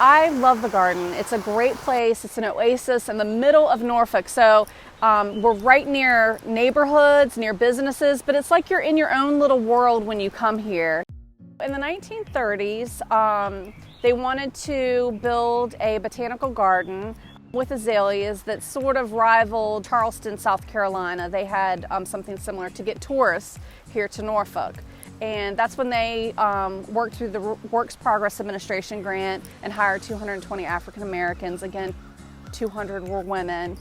I love the garden. It's a great place. It's an oasis in the middle of Norfolk. So we're right near neighborhoods, near businesses, but it's like you're in your own little world when you come here. In the 1930s, they wanted to build a botanical garden with azaleas that sort of rivaled Charleston, South Carolina. They had something similar to get tourists here to Norfolk. And that's when they worked through the Works Progress Administration grant and hired 220 African Americans. Again, 200 were women,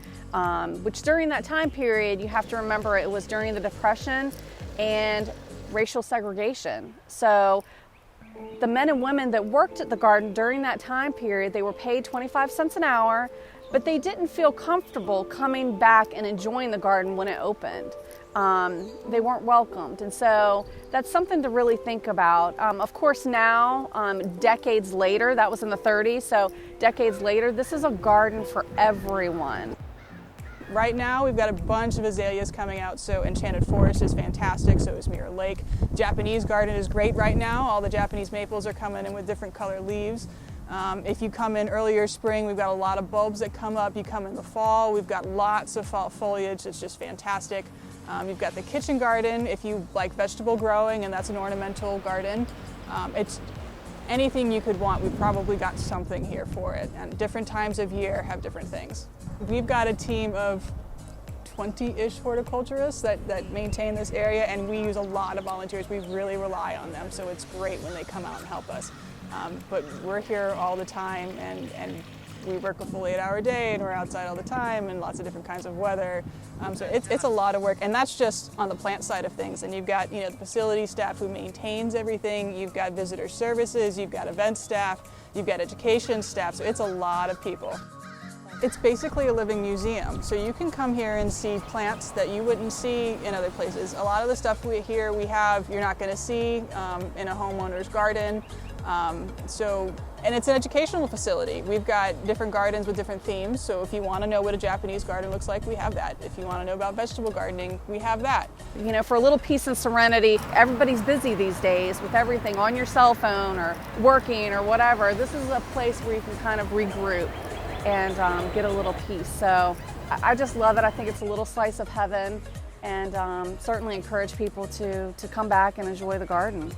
which during that time period, you have to remember it was during the Depression and racial segregation. So the men and women that worked at the garden during that time period, they were paid 25 cents an hour, but they didn't feel comfortable coming back and enjoying the garden when it opened. They weren't welcomed, and so that's something to really think about. Of course now, decades later, that was in the 30s, so decades later, this is a garden for everyone. Right now we've got a bunch of azaleas coming out, so Enchanted Forest is fantastic, so is Mirror Lake. Japanese garden is great right now. All the Japanese maples are coming in with different color leaves. If you come in earlier spring, we've got a lot of bulbs that come up. You come in the fall, we've got lots of fall foliage. It's just fantastic. You've got the kitchen garden if you like vegetable growing, and that's an ornamental garden. It's anything you could want. We've probably got something here for it, and different times of year have different things. We've got a team of 20-ish horticulturists that maintain this area, and we use a lot of volunteers. We really rely on them, so it's great when they come out and help us. But we're here all the time, and we work a full 8-hour day, and we're outside all the time in lots of different kinds of weather. So it's a lot of work, and that's just on the plant side of things. And you've got the facility staff who maintains everything. You've got visitor services, you've got event staff, you've got education staff. So it's a lot of people. It's basically a living museum. So you can come here and see plants that you wouldn't see in other places. A lot of the stuff we have, you're not going to see in a homeowner's garden. And it's an educational facility. We've got different gardens with different themes, so if you want to know what a Japanese garden looks like, we have that. If you want to know about vegetable gardening, we have that. For a little peace and serenity, everybody's busy these days with everything on your cell phone or working or whatever. This is a place where you can kind of regroup and get a little peace. So I just love it. I think it's a little slice of heaven, and certainly encourage people to come back and enjoy the garden.